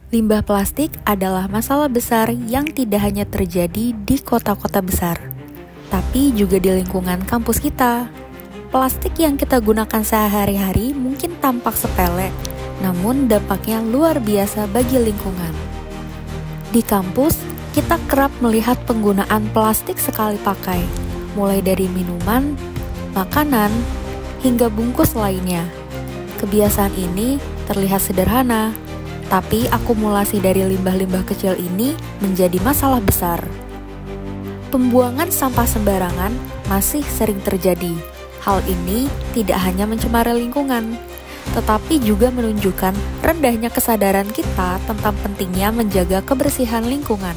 Limbah plastik adalah masalah besar yang tidak hanya terjadi di kota-kota besar, tapi juga di lingkungan kampus kita. Plastik yang kita gunakan sehari-hari mungkin tampak sepele, namun dampaknya luar biasa bagi lingkungan. Di kampus, kita kerap melihat penggunaan plastik sekali pakai, mulai dari minuman, makanan, hingga bungkus lainnya. Kebiasaan ini terlihat sederhana, tapi akumulasi dari limbah-limbah kecil ini menjadi masalah besar. Pembuangan sampah sembarangan masih sering terjadi. Hal ini tidak hanya mencemari lingkungan, tetapi juga menunjukkan rendahnya kesadaran kita tentang pentingnya menjaga kebersihan lingkungan.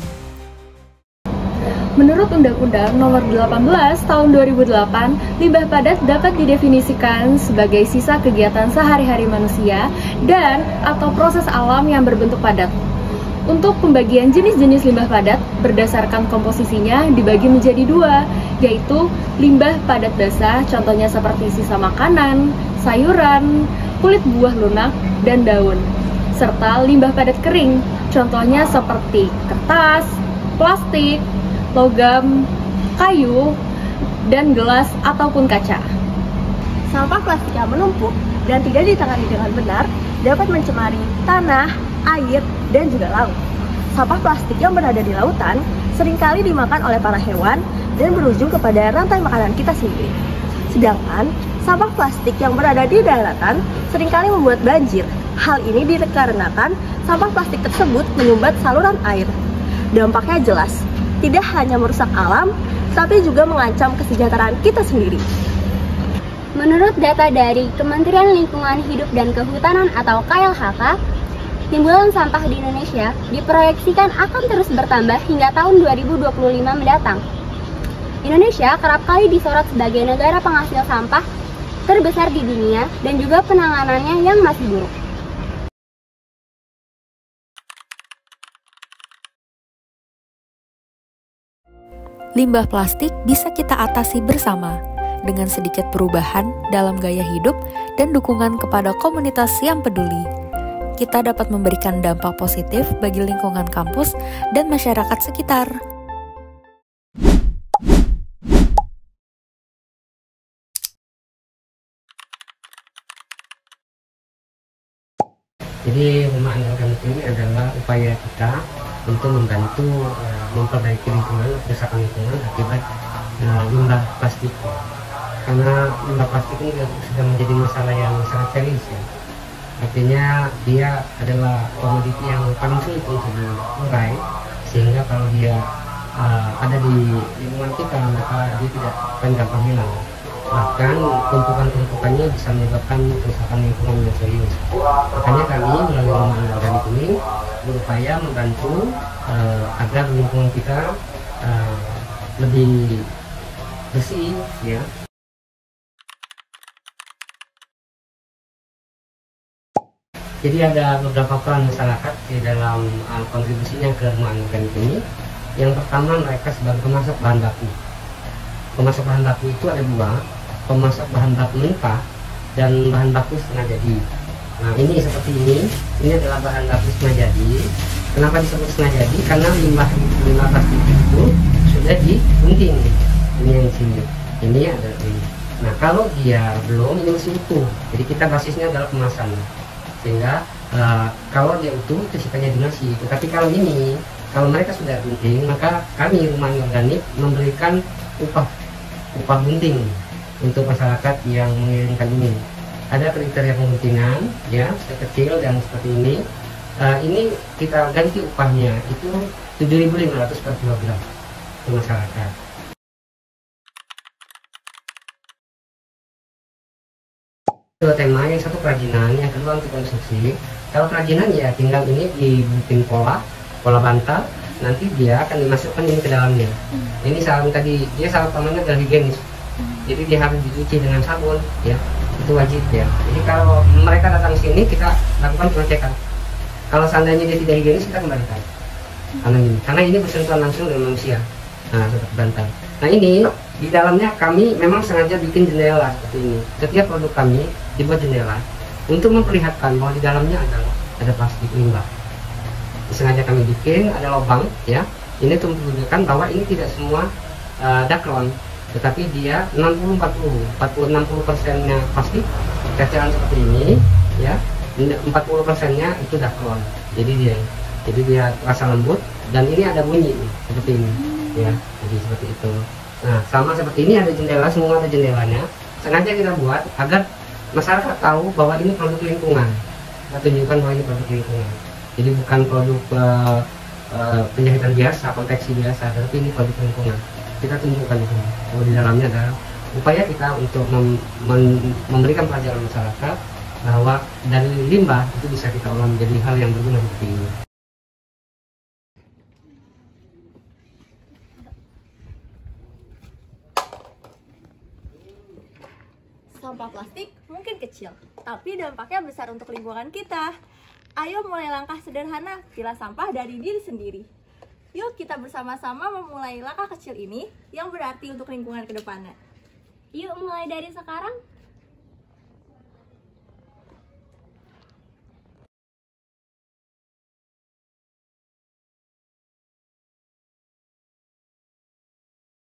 Menurut Undang-Undang Nomor 18 Tahun 2008, limbah padat dapat didefinisikan sebagai sisa kegiatan sehari-hari manusia dan atau proses alam yang berbentuk padat. Untuk pembagian jenis-jenis limbah padat berdasarkan komposisinya dibagi menjadi dua, yaitu limbah padat basah, contohnya seperti sisa makanan, sayuran, kulit buah lunak, dan daun, serta limbah padat kering, contohnya seperti kertas, plastik, logam, kayu, dan gelas ataupun kaca. Sampah plastik yang menumpuk dan tidak ditangani dengan benar dapat mencemari tanah, air, dan juga laut. Sampah plastik yang berada di lautan seringkali dimakan oleh para hewan dan berujung kepada rantai makanan kita sendiri. Sedangkan sampah plastik yang berada di daratan seringkali membuat banjir. Hal ini dikarenakan sampah plastik tersebut menyumbat saluran air. Dampaknya jelas, tidak hanya merusak alam, tapi juga mengancam kesejahteraan kita sendiri. Menurut data dari Kementerian Lingkungan Hidup dan Kehutanan atau KLHK, timbulan sampah di Indonesia diproyeksikan akan terus bertambah hingga tahun 2025 mendatang. Indonesia kerap kali disorot sebagai negara penghasil sampah terbesar di dunia dan juga penanganannya yang masih buruk. Limbah plastik bisa kita atasi bersama dengan sedikit perubahan dalam gaya hidup dan dukungan kepada komunitas yang peduli. Kita dapat memberikan dampak positif bagi lingkungan kampus dan masyarakat sekitar. Jadi rumah anak-anak ini adalah upaya kita untuk membantu memperbaiki lingkungan, kerusakan lingkungan akibat limbah plastik. Karena limbah plastik ini sudah menjadi masalah yang sangat serius ya. Artinya dia adalah komoditi yang paling sulit untuk diurai, sehingga kalau dia ada di lingkungan kita maka dia tidak akan gampang hilang. Bahkan tumpukan-tumpukannya bisa menyebabkan kerusakan lingkungan yang serius. Makanya kami melalui rumah anak-anak ini berupaya membantu agar lingkungan kita lebih bersih ya. Jadi ada beberapa peran masyarakat di dalam kontribusinya ke rumah anak-anak ini. Yang pertama, mereka sebagai pemasok bahan baku. Pemasok bahan baku itu ada dua, pemasok bahan baku mentah dan bahan baku setengah jadi. Nah ini seperti ini adalah bahan baku setengah jadi. Kenapa disebut setengah jadi? Karena limbah plastik itu sudah digunting. Ini yang di sini. Ini ada ini. Nah kalau dia belum, ini masih utuh. Jadi kita basisnya adalah kemasan. Sehingga kalau dia utuh itu sifatnya donasi. Tetapi kalau ini, kalau mereka sudah gunting, maka kami rumah organik memberikan upah gunting untuk masyarakat yang mengirimkan ini. Ada kriteria pengguntingan ya, kecil dan seperti ini. Ini kita ganti upahnya itu 7.500 per kilogram untuk masyarakat. Dua tema, yang satu kerajinan, yang kedua untuk konsumsi. Kalau kerajinan ya tinggal ini dibikin pola bantal, nanti dia akan dimasukkan ini ke dalamnya. Ini sarung tadi, dia sarung utamanya adalah higienis. Jadi dia harus dicuci dengan sabun ya, itu wajib ya. Jadi kalau mereka datang sini kita lakukan pengecekan. Kalau seandainya dia tidak higienis kita kembalikan. Karena ini bersentuhan langsung dengan manusia. Nah, seperti bantal. Nah ini di dalamnya kami memang sengaja bikin jendela seperti ini. Setiap produk kami dibuat jendela untuk memperlihatkan bahwa di dalamnya ada plastik limbah. sengaja kami bikin ada lubang ya. Ini untuk menunjukkan bahwa ini tidak semua daklon, tetapi dia 60-40-60%-nya plastik ceceran seperti ini ya, 40%-nya itu daklon. Jadi dia terasa lembut dan ini ada bunyi seperti ini ya, jadi seperti itu. Nah, sama seperti ini ada jendela, semua ada jendelanya. Sengaja kita buat agar masyarakat tahu bahwa ini produk lingkungan. Kita tunjukkan bahwa ini produk lingkungan. Jadi bukan produk penjahitan biasa, konveksi biasa, tapi ini produk lingkungan. Kita tunjukkan di sini. Bahwa di dalamnya adalah upaya kita untuk memberikan pelajaran masyarakat bahwa dari limbah itu bisa kita olah menjadi hal yang berguna seperti ini. Sampah plastik mungkin kecil, tapi dampaknya besar untuk lingkungan kita. Ayo mulai langkah sederhana, pilah sampah dari diri sendiri. Yuk kita bersama-sama memulai langkah kecil ini yang berarti untuk lingkungan ke depannya. Yuk mulai dari sekarang